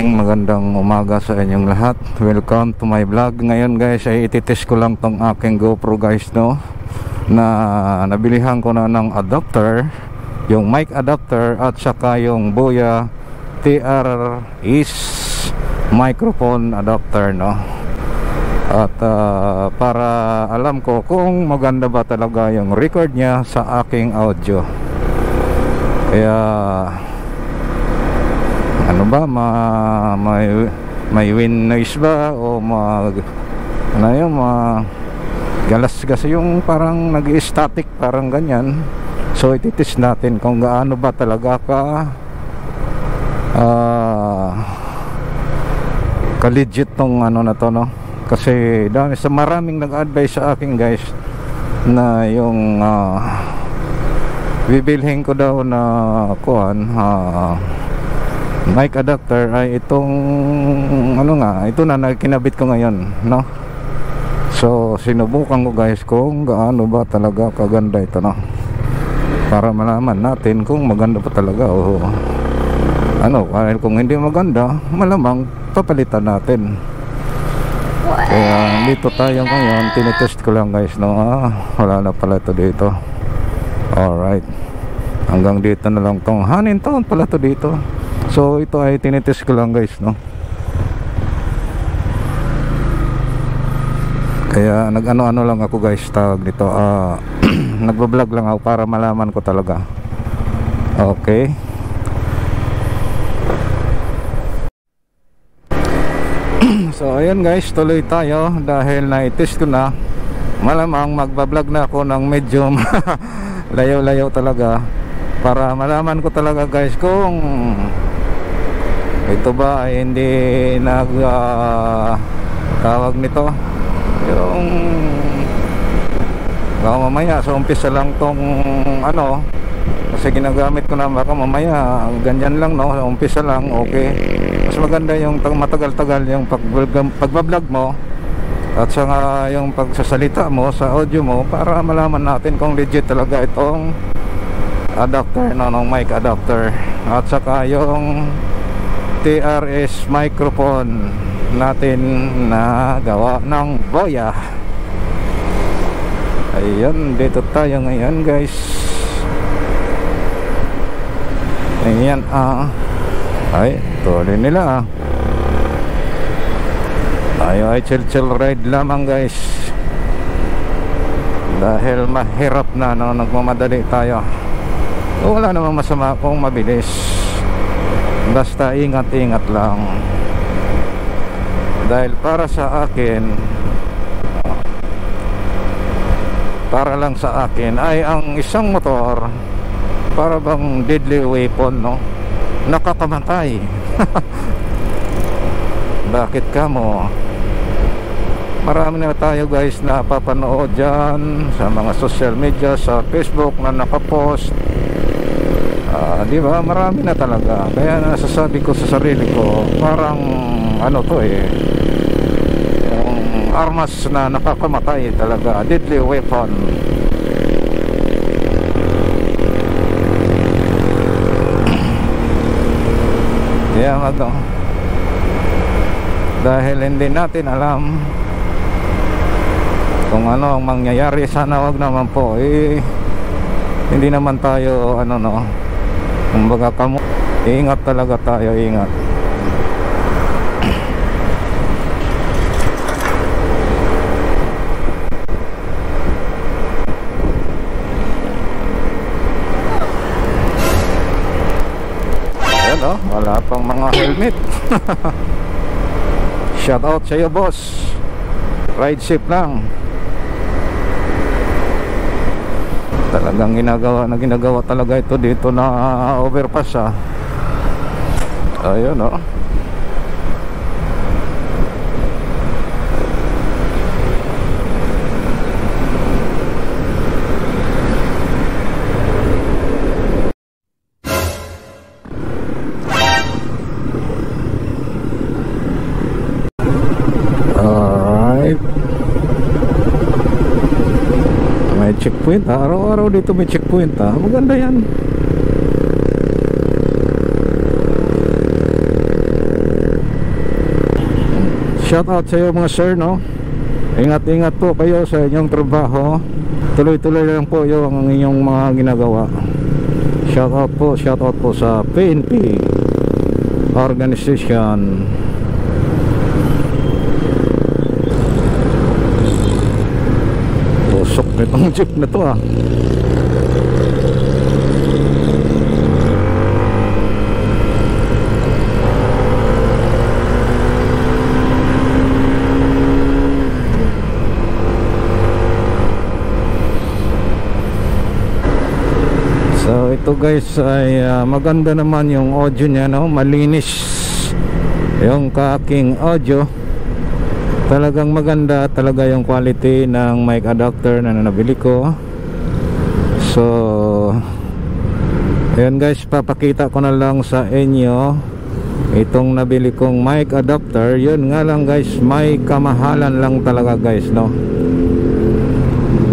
magandang umaga sa inyong lahat. Welcome to my vlog. Ngayon guys ay ititest ko lang tong aking GoPro guys, no, na nabilihan ko na ng adapter, yung mic adapter at saka yung Boya TR is microphone adapter, no. At para alam ko kung maganda ba talaga yung record niya sa aking audio. Kaya ano ba, may wind noise ba o ano yun, galas kasi yung parang nag-static, parang ganyan. So ititest natin kung gaano ba talaga ka legit tong ano na to, no. Kasi dami sa maraming nag-advise sa akin guys na yung bibilhin ko daw na kuan mic adapter ay itong ano nga, ito na nagkinabit ko ngayon, no. So sinubukan ko guys kung gaano ba talaga kaganda ito, no, para malaman natin kung maganda pa talaga o ano. Kung hindi maganda, malamang papalitan natin. Kaya dito tayo ngayon, tinitest ko lang guys, no. Wala na pala ito dito. Alright, hanggang dito na lang tong hanin taon pala ito dito. So ito ay tinitest ko lang guys, no. Kaya nag-ano-ano lang ako guys, tawag dito, nagbablog lang ako para malaman ko talaga. Okay. So ayun guys, tuloy tayo dahil na-test ko na. Malamang magbablog na ako ng medyo layo-layo talaga para malaman ko talaga guys kung ito ba ay hindi tawag nito yung mamaya sa umpisa lang tong ano, kasi ginagamit ko na, baka mamaya ganyan lang, no, sa umpisa lang. Okay, mas maganda yung matagal-tagal yung pagbablog mo at saka yung pagsasalita mo sa audio mo para malaman natin kung legit talaga itong adapter, no, ng mic adapter at saka yung TRS microphone natin na gawa ng Boya. Ayun, dito tayo ngayon guys. Ayan, ay tuloy nila, tayo ay chill ride lamang guys dahil mahirap na, no, nagmamadali tayo. Wala namang masama kung mabilis, basta ingat-ingat lang. Dahil para sa akin, para lang sa akin ay ang isang motor para bang deadly weapon, no, nakakamatay. Bakit ka mo? Marami na tayo guys na papanood dyan sa mga social media, sa Facebook na nakapost, di ba? Marami na talaga. Kaya nasasabi ko sa sarili ko, parang ano to yung armas na nakakamatay talaga, deadly weapon. Kaya ano, dahil hindi natin alam kung ano ang mangyayari, sana wag naman po hindi naman tayo ano, no, kumbaga ingat talaga tayo, ingat. Ayan, oh, wala pang mga helmet. Shout out sa iyo boss, ride safe lang. Talagang ginagawa talaga ito dito na overpass, ayun, oh. Alright, may checkpoint, araw-araw dito may checkpoint, maganda yan. Shout out sa iyo mga sir, no? Ingat-ingat po kayo sa inyong trabaho. Tuloy-tuloy lang po yung inyong mga ginagawa. Shout out po sa PNP organization. Tusok nitong jeep na to ah. So ito guys ay maganda naman yung audio niya, no? Malinis yung kaking audio. Talagang maganda talaga yung quality ng mic adapter na nabili ko. So ayan guys, papakita ko na lang sa inyo itong nabili kong mic adapter. Yun nga lang guys, may kamahalan lang talaga guys, no?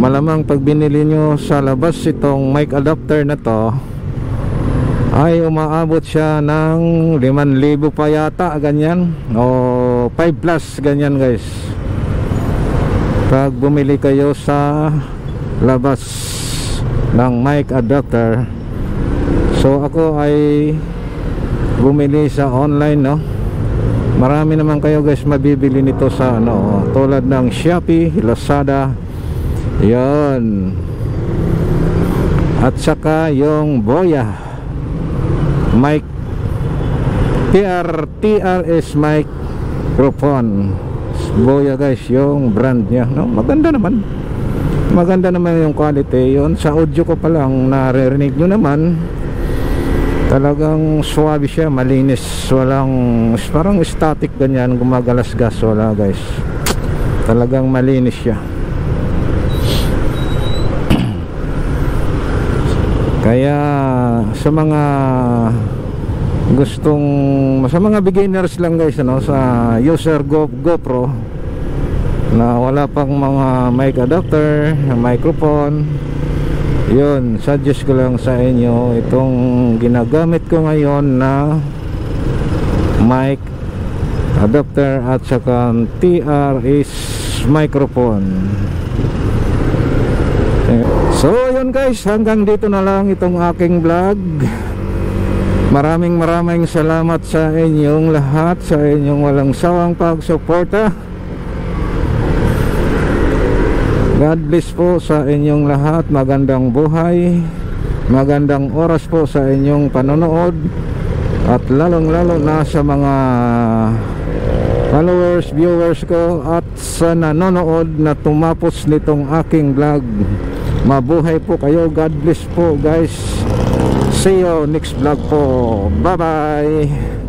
Malamang pag binili nyo sa labas itong mic adapter na to ay umaabot siya ng 5,000 pa yata, ganyan, o 5 plus ganyan guys, pag bumili kayo sa labas ng mic adapter. So ako ay bumili sa online, no? Marami naman kayo guys mabibili nito sa ano, tulad ng Shopee, Lazada, yon, at saka yung Boya mic, TRS microphone. Boya guys yung brand niya, no? Maganda naman yung quality. Yon, sa audio ko pa lang naririnig nyo naman, talagang suwabe siya, malinis, walang parang static ganyan gumagalas-gas, wala guys, talagang malinis siya. Kaya sa mga gustong, sa mga beginners lang guys, ano, sa user GoPro na wala pang mga mic adapter, microphone, yun, suggest ko lang sa inyo itong ginagamit ko ngayon na mic adapter at saka TRS microphone. So yun guys, hanggang dito na lang itong aking vlog. Maraming salamat sa inyong lahat, sa inyong walang sawang pagsuporta. God bless po sa inyong lahat. Magandang buhay, magandang oras po sa inyong panonood, at lalong-lalo na sa mga followers, viewers ko, at sa nanonood na tumapos nitong aking vlog. Mabuhay po kayo. God bless po guys. See you next vlog po. Bye bye.